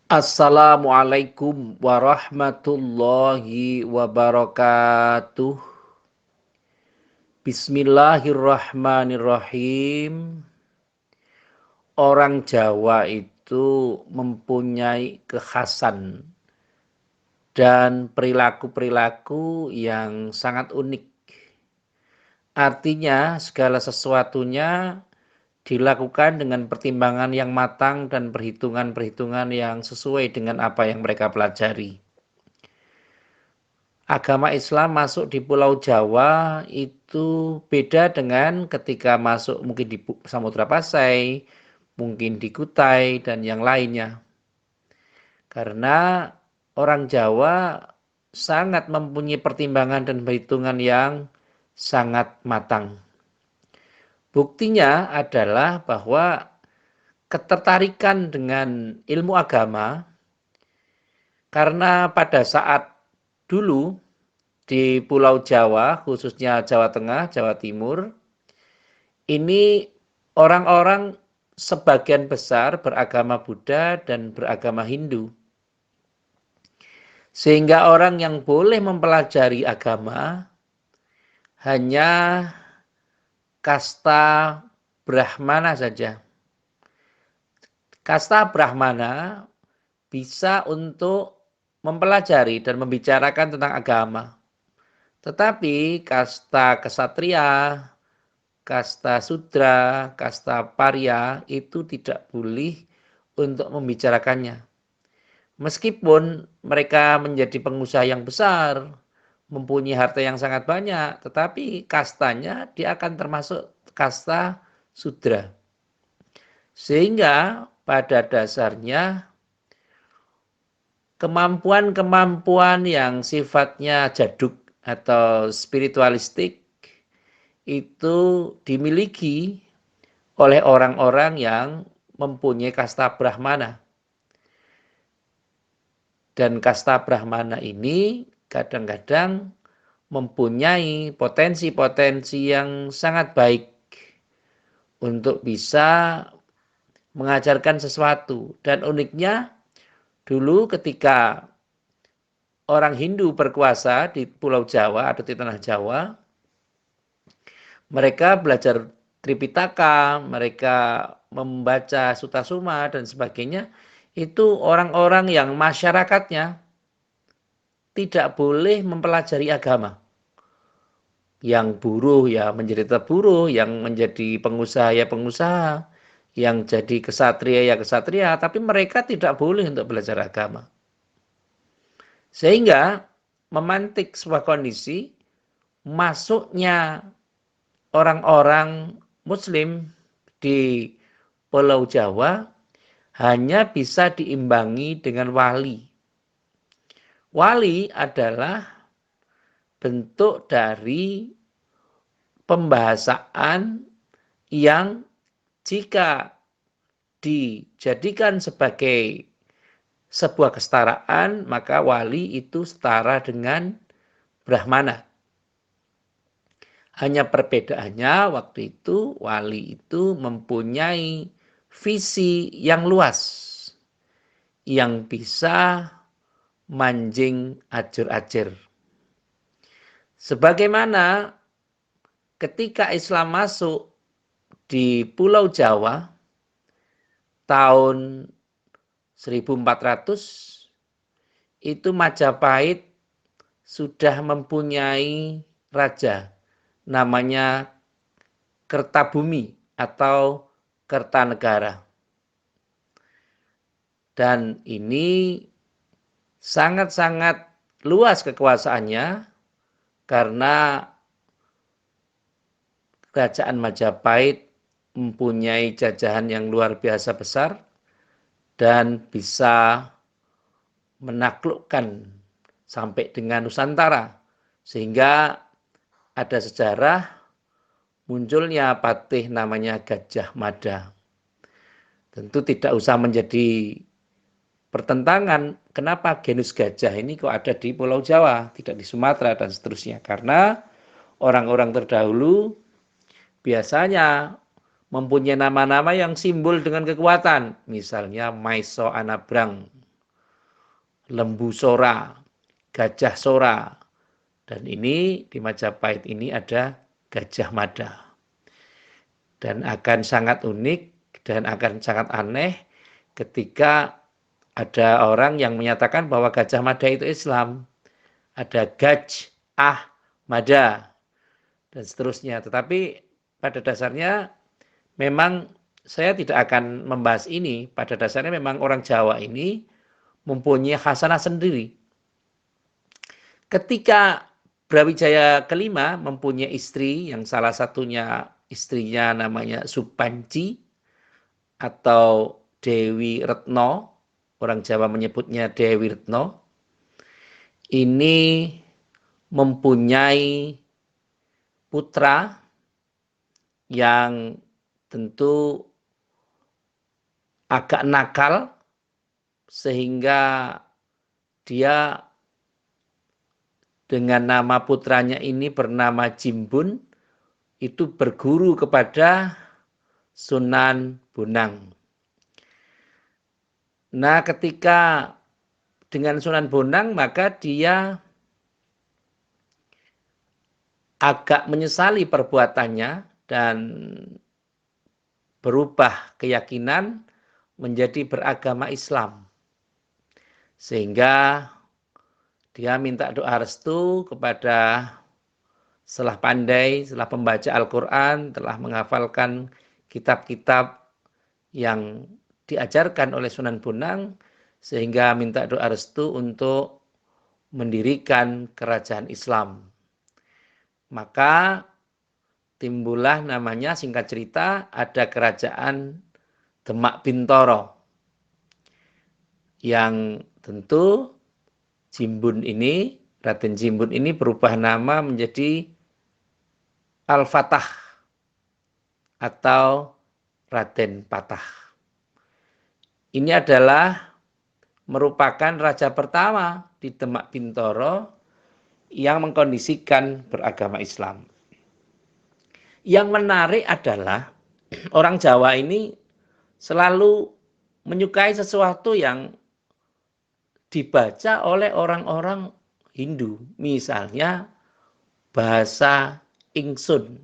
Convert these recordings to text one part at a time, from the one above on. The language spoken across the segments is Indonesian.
Assalamualaikum warahmatullahi wabarakatuh. Bismillahirrahmanirrahim. Orang Jawa itu mempunyai kekhasan dan perilaku-perilaku yang sangat unik. Artinya segala sesuatunya dilakukan dengan pertimbangan yang matang dan perhitungan-perhitungan yang sesuai dengan apa yang mereka pelajari. Agama Islam masuk di Pulau Jawa itu beda dengan ketika masuk mungkin di Samudra Pasai, mungkin di Kutai dan yang lainnya. Karena orang Jawa sangat mempunyai pertimbangan dan perhitungan yang sangat matang. Buktinya adalah bahwa ketertarikan dengan ilmu agama karena pada saat dulu di Pulau Jawa, khususnya Jawa Tengah, Jawa Timur, ini orang-orang sebagian besar beragama Buddha dan beragama Hindu. Sehingga orang yang boleh mempelajari agama hanya kasta Brahmana saja. Kasta Brahmana bisa untuk mempelajari dan membicarakan tentang agama. Tetapi kasta kesatria, kasta sudra, kasta parya itu tidak boleh untuk membicarakannya. Meskipun mereka menjadi pengusaha yang besar, mempunyai harta yang sangat banyak, tetapi kastanya dia akan termasuk kasta sudra. Sehingga pada dasarnya kemampuan-kemampuan yang sifatnya jaduk atau spiritualistik itu dimiliki oleh orang-orang yang mempunyai kasta Brahmana. Dan kasta Brahmana ini kadang-kadang mempunyai potensi-potensi yang sangat baik untuk bisa mengajarkan sesuatu. Dan uniknya dulu ketika orang Hindu berkuasa di Pulau Jawa atau di Tanah Jawa, mereka belajar Tripitaka, mereka membaca Sutasoma dan sebagainya, itu orang-orang yang masyarakatnya tidak boleh mempelajari agama. Yang buruh ya menjadi tetap buruh, yang menjadi pengusaha ya pengusaha, yang jadi kesatria ya kesatria, tapi mereka tidak boleh untuk belajar agama. Sehingga memantik sebuah kondisi masuknya orang-orang Muslim di Pulau Jawa hanya bisa diimbangi dengan wali. Wali adalah bentuk dari pembahasaan yang jika dijadikan sebagai sebuah kesetaraan, maka wali itu setara dengan Brahmana. Hanya perbedaannya waktu itu wali itu mempunyai visi yang luas yang bisa manjing ajur-ajur. Sebagaimana ketika Islam masuk di Pulau Jawa tahun 1400 itu Majapahit sudah mempunyai raja namanya Kertabumi atau Kertanegara. Dan ini sangat-sangat luas kekuasaannya karena kerajaan Majapahit mempunyai jajahan yang luar biasa besar dan bisa menaklukkan sampai dengan Nusantara. Sehingga ada sejarah munculnya patih namanya Gajah Mada. Tentu tidak usah menjadi pertentangan kenapa genus gajah ini kok ada di Pulau Jawa, tidak di Sumatera dan seterusnya. Karena orang-orang terdahulu biasanya mempunyai nama-nama yang simbol dengan kekuatan. Misalnya Maiso Anabrang. lembu sora, gajah sora. Dan ini di Majapahit ini ada Gajah Mada. Dan akan sangat unik dan akan sangat aneh ketika ada orang yang menyatakan bahwa Gajah Mada itu Islam. Ada Gajah Mada dan seterusnya. Tetapi pada dasarnya memang saya tidak akan membahas ini. Pada dasarnya memang orang Jawa ini mempunyai khasanah sendiri. Ketika Brawijaya kelima mempunyai istri yang salah satunya istrinya namanya Supanci atau Dewi Retno, orang Jawa menyebutnya Dewi Retno, ini mempunyai putra yang tentu agak nakal sehingga dia dengan nama putranya ini bernama Jimbun, itu berguru kepada Sunan Bonang. Nah, ketika dengan Sunan Bonang, maka dia agak menyesali perbuatannya dan berubah keyakinan menjadi beragama Islam. Sehingga dia minta doa restu kepada setelah pandai, setelah membaca Al-Quran, telah menghafalkan kitab-kitab yang diajarkan oleh Sunan Bonang, sehingga minta doa restu untuk mendirikan kerajaan Islam. Maka timbullah namanya, singkat cerita, ada kerajaan Demak Bintoro. Yang tentu Jimbun ini, Raden Jimbun ini berubah nama menjadi Al-Fatah atau Raden Patah. Ini adalah merupakan raja pertama di Demak Bintoro yang mengkondisikan beragama Islam. Yang menarik adalah orang Jawa ini selalu menyukai sesuatu yang dibaca oleh orang-orang Hindu. Misalnya bahasa Ingsun.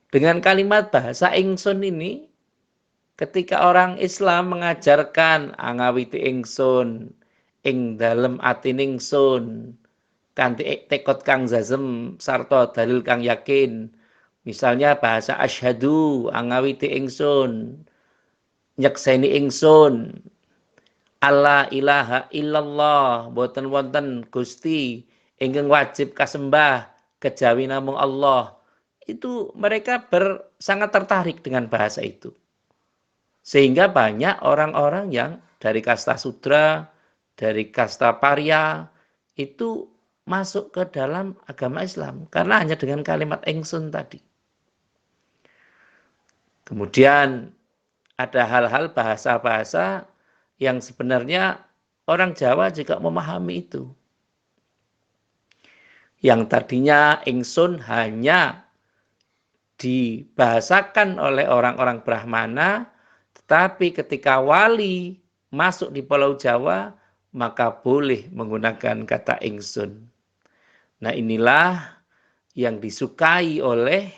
Dengan kalimat bahasa Ingsun ini, ketika orang Islam mengajarkan angawiti Ingsun, ing dalem atin ingsun, kanthi tekod kang zazem sarta dalil kang yakin. Misalnya bahasa asyhadu angawiti ingsun, nyekseni ingsun, Allah ilaha illallah, boten wonten Gusti ingkang wajib kasembah kejawi namung Allah. Itu mereka sangat tertarik dengan bahasa itu. Sehingga banyak orang-orang yang dari kasta Sudra, dari kasta Parya, itu masuk ke dalam agama Islam. Karena hanya dengan kalimat ingsun tadi. Kemudian ada hal-hal bahasa-bahasa yang sebenarnya orang Jawa juga memahami itu. Yang tadinya ingsun hanya dibahasakan oleh orang-orang Brahmana, tetapi ketika wali masuk di Pulau Jawa, maka boleh menggunakan kata ingsun. Nah, inilah yang disukai oleh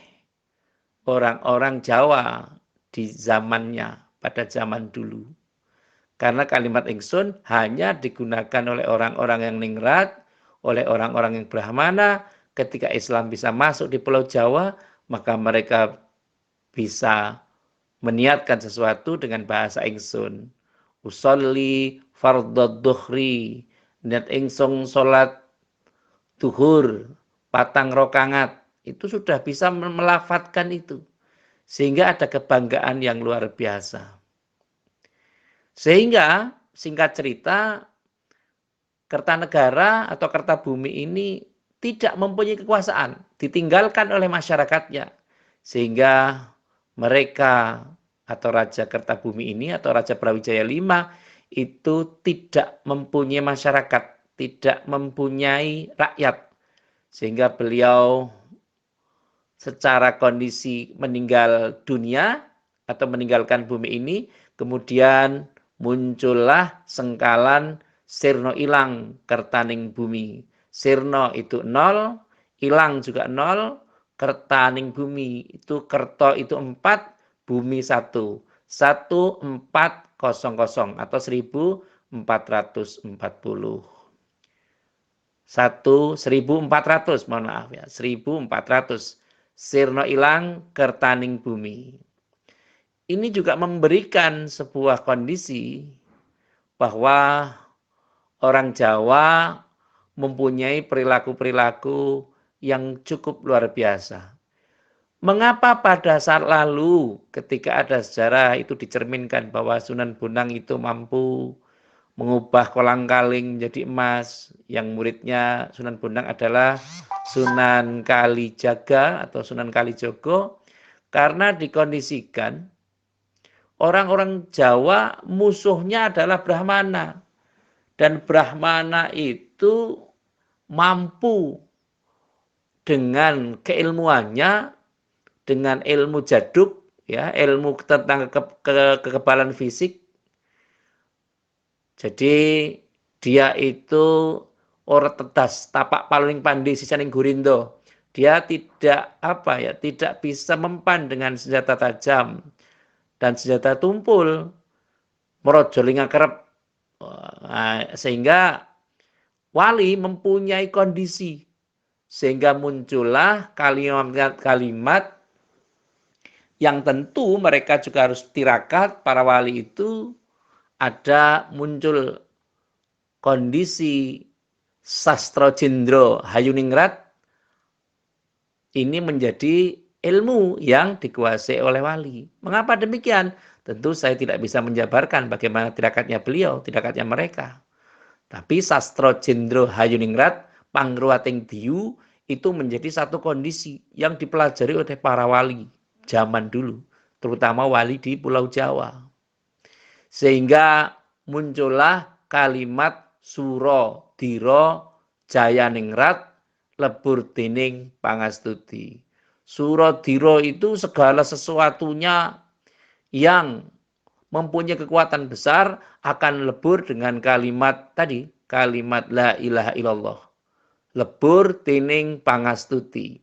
orang-orang Jawa di zamannya, pada zaman dulu. Karena kalimat ingsun hanya digunakan oleh orang-orang yang ningrat, oleh orang-orang yang Brahmana. Ketika Islam bisa masuk di Pulau Jawa, maka mereka bisa meniatkan sesuatu dengan bahasa ingsun. Usolli fardhu dhuhri, niat ingsun salat duhur, patang rokangat. Itu sudah bisa melafatkan itu. Sehingga ada kebanggaan yang luar biasa. Sehingga singkat cerita, Kertanegara atau Kertabumi ini tidak mempunyai kekuasaan, ditinggalkan oleh masyarakatnya. Sehingga mereka atau Raja Kertabumi ini atau Raja Brawijaya V itu tidak mempunyai masyarakat, tidak mempunyai rakyat. Sehingga beliau secara kondisi meninggal dunia atau meninggalkan bumi ini, kemudian muncullah sengkalan sirna ilang kertaning bumi. Sirna itu 0, ilang juga 0, kertaning bumi itu kerto itu 4, bumi 1. 1400 atau 1440. 1400, mohon maaf ya, 1400 sirna ilang kertaning bumi. Ini juga memberikan sebuah kondisi bahwa orang Jawa mempunyai perilaku-perilaku yang cukup luar biasa. Mengapa pada saat lalu ketika ada sejarah itu dicerminkan bahwa Sunan Bonang itu mampu mengubah kolang-kaling menjadi emas, yang muridnya Sunan Bonang adalah Sunan Kalijaga atau Sunan Kalijogo, karena dikondisikan orang-orang Jawa musuhnya adalah Brahmana. Dan Brahmana itu mampu dengan keilmuannya, dengan ilmu jaduk, ya, ilmu tentang kekebalan fisik. Jadi dia itu orang tedas, tapak paling pandai sisaning gurindo. Dia tidak bisa mempan dengan senjata tajam dan senjata tumpul, merojoling kerep. Sehingga wali mempunyai kondisi, sehingga muncullah kalimat-kalimat yang tentu mereka juga harus tirakat. Para wali itu ada muncul kondisi Sastro Jendro Hayuningrat, ini menjadi ilmu yang dikuasai oleh wali. Mengapa demikian? Tentu saya tidak bisa menjabarkan bagaimana tirakatnya beliau, tirakatnya mereka. Tapi Sastro Jendro Hayuningrat, Pangruating Diyu, itu menjadi satu kondisi yang dipelajari oleh para wali zaman dulu, terutama wali di Pulau Jawa. Sehingga muncullah kalimat Suro Diro Jayaningrat lebur dening pangastuti. Suro Diro itu segala sesuatunya yang mempunyai kekuatan besar akan lebur dengan kalimat tadi, kalimat la ilaha illallah. Lebur dening pangastuti.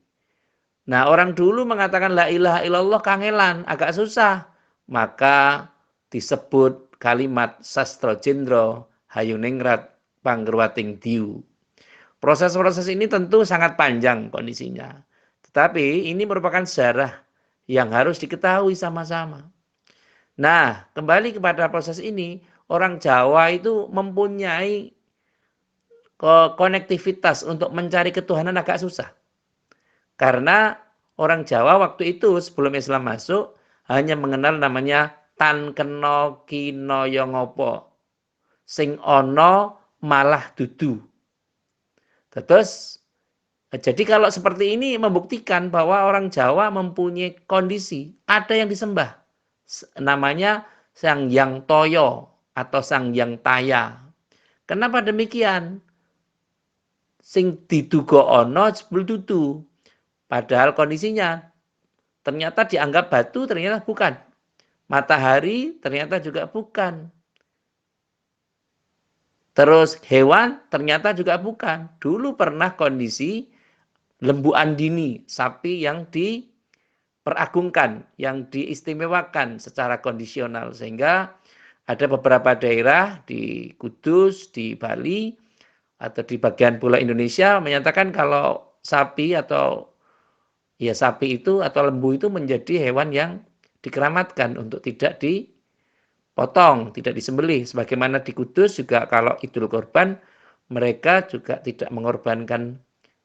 Nah, orang dulu mengatakan la ilaha illallah kangelan, agak susah. Maka disebut kalimat Sastro Jendro Hayuningrat Pangruating Diyu. Proses-proses ini tentu sangat panjang kondisinya. Tetapi ini merupakan sejarah yang harus diketahui sama-sama. Nah, kembali kepada proses ini, orang Jawa itu mempunyai konektivitas untuk mencari ketuhanan agak susah. Karena orang Jawa waktu itu sebelum Islam masuk hanya mengenal namanya tan kena kinaya ngopo. Sing ono malah dudu. Terus jadi kalau seperti ini membuktikan bahwa orang Jawa mempunyai kondisi, ada yang disembah. Namanya Sang Hyang Toyo atau Sang Hyang Taya. Kenapa demikian? Sing diduga ana jebul dudu. Padahal kondisinya ternyata dianggap batu, ternyata bukan. Matahari ternyata juga bukan. Terus hewan ternyata juga bukan. Dulu pernah kondisi lembu andini, sapi yang diperagungkan, yang diistimewakan secara kondisional. Sehingga ada beberapa daerah di Kudus, di Bali, atau di bagian pulau Indonesia menyatakan kalau sapi atau ya sapi itu atau lembu itu menjadi hewan yang dikeramatkan untuk tidak dipotong, tidak disembelih. Sebagaimana di Kudus juga kalau Idul Kurban mereka juga tidak mengorbankan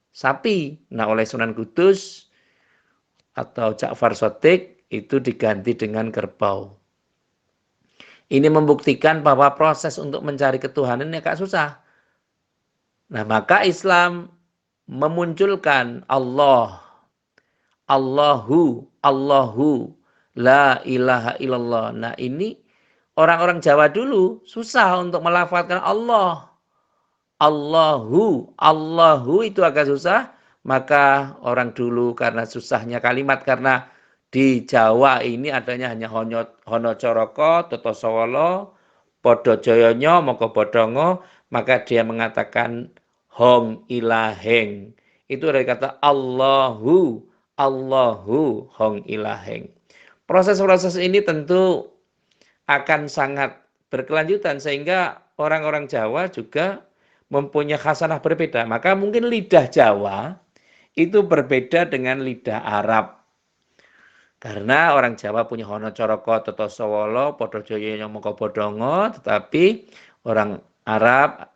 sapi. Nah, oleh Sunan Kudus atau Ja'far Shadiq itu diganti dengan kerbau. Ini membuktikan bahwa proses untuk mencari ketuhanan ini agak susah. Nah, maka Islam memunculkan Allah, Allahu, la ilaha illallah. Nah, ini orang-orang Jawa dulu susah untuk melafalkan Allah. Allahu itu agak susah. Maka orang dulu karena susahnya kalimat, karena di Jawa ini adanya hanya Hono Coroko, Toto Sowolo, podo joyonyo moko bodongo, maka dia mengatakan hong ilaheng. Itu dari kata Allahu, Allahu hong ilaheng. Proses-proses ini tentu akan sangat berkelanjutan sehingga orang-orang Jawa juga mempunyai khasanah berbeda. Maka mungkin lidah Jawa itu berbeda dengan lidah Arab. Karena orang Jawa punya hono coroko toto sowolo podo joyo moko bodongo, tetapi orang Arab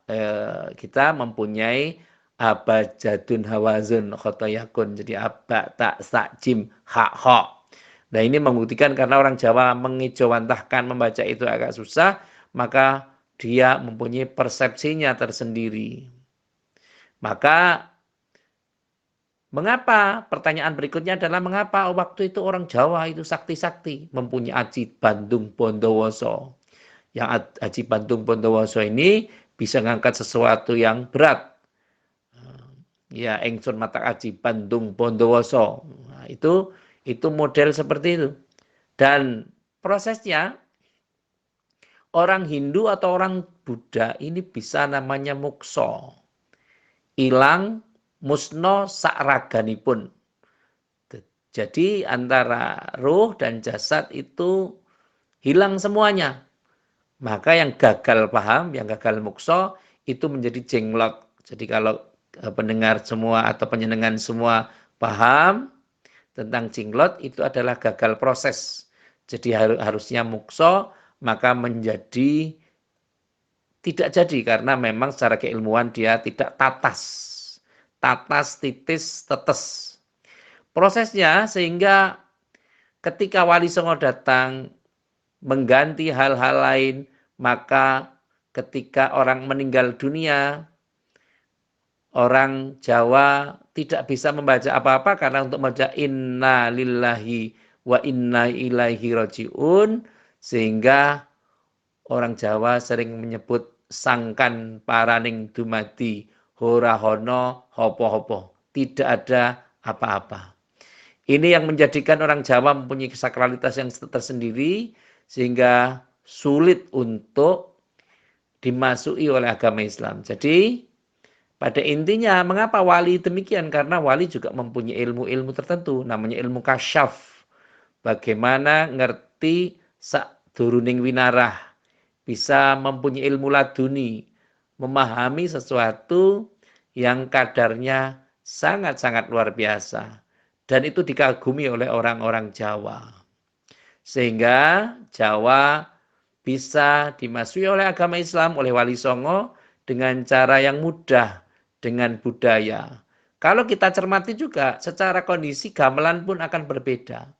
kita mempunyai abajadun hawazun khotoyakun, jadi aba tak sak jim hak ho. Nah ini membuktikan karena orang Jawa mengejawantahkan membaca itu agak susah, maka dia mempunyai persepsinya tersendiri. Maka mengapa? Pertanyaan berikutnya adalah mengapa waktu itu orang Jawa itu sakti-sakti mempunyai Aji Bandung Bondowoso. Yang Aji Bandung Bondowoso ini bisa mengangkat sesuatu yang berat. Ya, engsun mata Aji Bandung Bondowoso. Nah, itu model seperti itu. Dan prosesnya orang Hindu atau orang Buddha ini bisa namanya mukso. Ilang musno sakraganipun. Jadi antara ruh dan jasad itu hilang semuanya. Maka yang gagal paham, yang gagal mukso itu menjadi jenglot. Jadi kalau pendengar semua atau penyenengan semua paham tentang jenglot itu adalah gagal proses. Jadi harusnya mukso maka menjadi tidak jadi karena memang secara keilmuan dia tidak tatas. Tatas, titis, tetes. Prosesnya sehingga ketika Wali Songo datang mengganti hal-hal lain, maka ketika orang meninggal dunia, orang Jawa tidak bisa membaca apa-apa karena untuk membaca inna lillahi wa inna ilaihi rajiun, sehingga orang Jawa sering menyebut sangkan paraning dumadi horahono hopo-hopo. Tidak ada apa-apa. Ini yang menjadikan orang Jawa mempunyai sakralitas yang tersendiri sehingga sulit untuk dimasuki oleh agama Islam. Jadi pada intinya mengapa wali demikian? Karena wali juga mempunyai ilmu-ilmu tertentu, namanya ilmu kasyaf. Bagaimana ngerti sakduruning winarah, bisa mempunyai ilmu laduni, memahami sesuatu yang kadarnya sangat-sangat luar biasa. Dan itu dikagumi oleh orang-orang Jawa. Sehingga Jawa bisa dimasuki oleh agama Islam, oleh Wali Songo dengan cara yang mudah, dengan budaya. Kalau kita cermati juga, secara kondisi gamelan pun akan berbeda.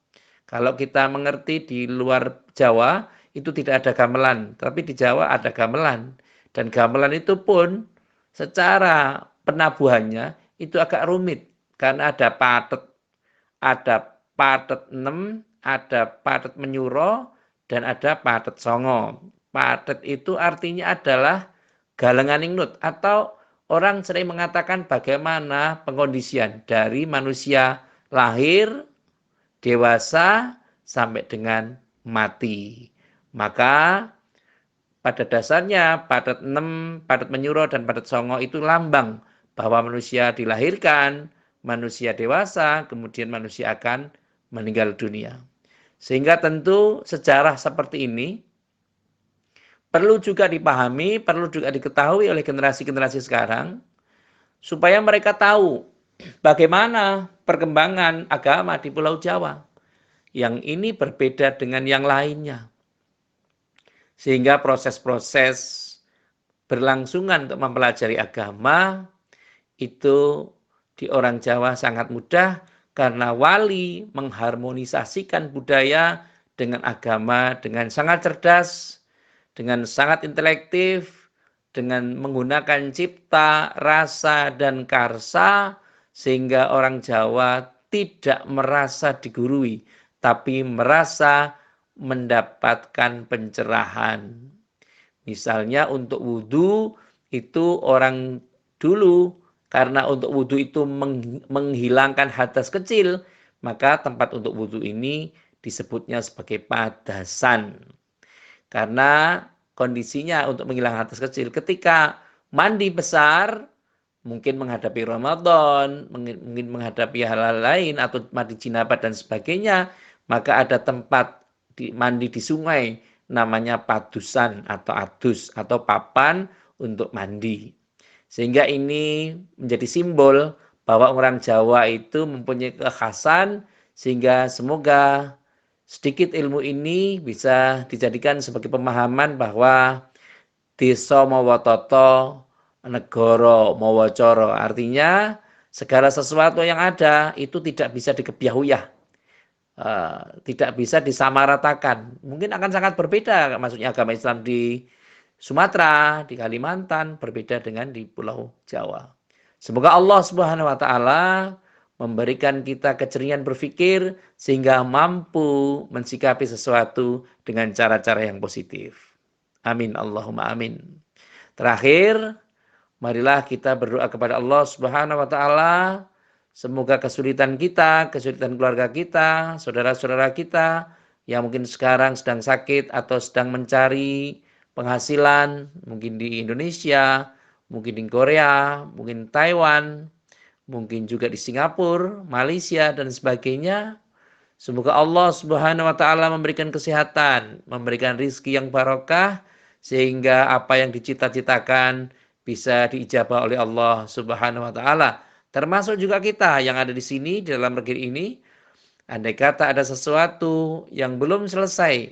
Kalau kita mengerti di luar Jawa, itu tidak ada gamelan. Tapi di Jawa ada gamelan. Dan gamelan itu pun secara penabuhannya itu agak rumit. Karena ada patet 6, ada patet menyuro, dan ada patet songo. Patet itu artinya adalah galenganing nut, atau orang sering mengatakan bagaimana pengkondisian dari manusia lahir, dewasa, sampai dengan mati. Maka pada dasarnya patet 6, patet menyuro, dan patet songo itu lambang bahwa manusia dilahirkan, manusia dewasa, kemudian manusia akan meninggal dunia. Sehingga tentu sejarah seperti ini perlu juga dipahami, perlu juga diketahui oleh generasi-generasi sekarang, supaya mereka tahu bagaimana perkembangan agama di Pulau Jawa. Yang ini berbeda dengan yang lainnya. Sehingga proses-proses berlangsungan untuk mempelajari agama itu di orang Jawa sangat mudah karena wali mengharmonisasikan budaya dengan agama dengan sangat cerdas, dengan sangat intelektif, dengan menggunakan cipta, rasa, dan karsa, sehingga orang Jawa tidak merasa digurui, tapi merasa mendapatkan pencerahan. Misalnya untuk wudhu itu orang dulu karena untuk wudhu itu menghilangkan hadas kecil, maka tempat untuk wudhu ini disebutnya sebagai padasan. Karena kondisinya untuk menghilangkan hadas kecil. Ketika mandi besar, mungkin menghadapi Ramadan, mungkin menghadapi hal-hal lain, atau mandi jinabat dan sebagainya, maka ada tempat mandi di sungai, namanya padusan atau adus, atau papan untuk mandi. Sehingga ini menjadi simbol bahwa orang Jawa itu mempunyai kekhasan, sehingga semoga sedikit ilmu ini bisa dijadikan sebagai pemahaman bahwa desa mawa tata, negara mawa cara. Artinya segala sesuatu yang ada itu tidak bisa dikebyahuyah, tidak bisa disamaratakan. Mungkin akan sangat berbeda maksudnya agama Islam di Sumatera, di Kalimantan, berbeda dengan di Pulau Jawa. Semoga Allah Subhanahu wa taala memberikan kita keceriaan berpikir sehingga mampu mensikapi sesuatu dengan cara-cara yang positif. Amin Allahumma amin. Terakhir, marilah kita berdoa kepada Allah Subhanahu wa taala, semoga kesulitan kita, kesulitan keluarga kita, saudara-saudara kita yang mungkin sekarang sedang sakit atau sedang mencari penghasilan, mungkin di Indonesia, mungkin di Korea, mungkin Taiwan, mungkin juga di Singapura, Malaysia dan sebagainya. Semoga Allah Subhanahu wa taala memberikan kesehatan, memberikan rizki yang barokah, sehingga apa yang dicita-citakan bisa diijabah oleh Allah Subhanahu wa taala. Termasuk juga kita yang ada di sini di dalam negeri ini, andai kata ada sesuatu yang belum selesai,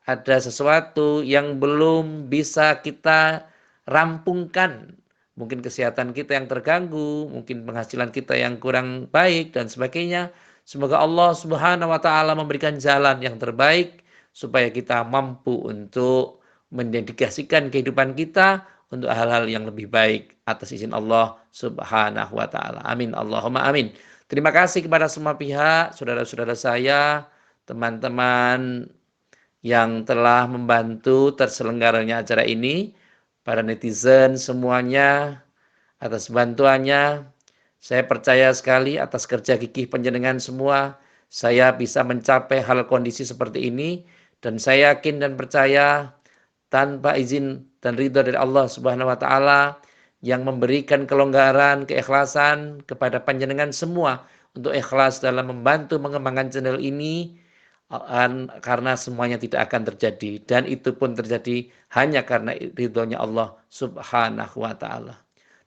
ada sesuatu yang belum bisa kita rampungkan, mungkin kesehatan kita yang terganggu, mungkin penghasilan kita yang kurang baik dan sebagainya. Semoga Allah Subhanahu wa taala memberikan jalan yang terbaik supaya kita mampu untuk mendedikasikan kehidupan kita untuk hal-hal yang lebih baik atas izin Allah Subhanahu wa taala. Amin Allahumma amin. Terima kasih kepada semua pihak, saudara-saudara saya, teman-teman yang telah membantu terselenggaranya acara ini, para netizen semuanya atas bantuannya. Saya percaya sekali atas kerja gigih panjenengan semua, saya bisa mencapai hal kondisi seperti ini, dan saya yakin dan percaya tanpa izin dan ridha dari Allah Subhanahu wa taala yang memberikan kelonggaran, keikhlasan kepada panjenengan semua untuk ikhlas dalam membantu mengembangkan channel ini, karena semuanya tidak akan terjadi, dan itu pun terjadi hanya karena ridhonya Allah Subhanahu wa taala.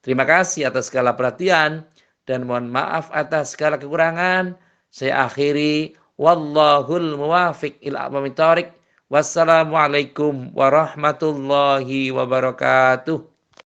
Terima kasih atas segala perhatian dan mohon maaf atas segala kekurangan. Saya akhiri, wallahul muwafiq ila aqwamit thoriq. Wassalamualaikum warahmatullahi wabarakatuh.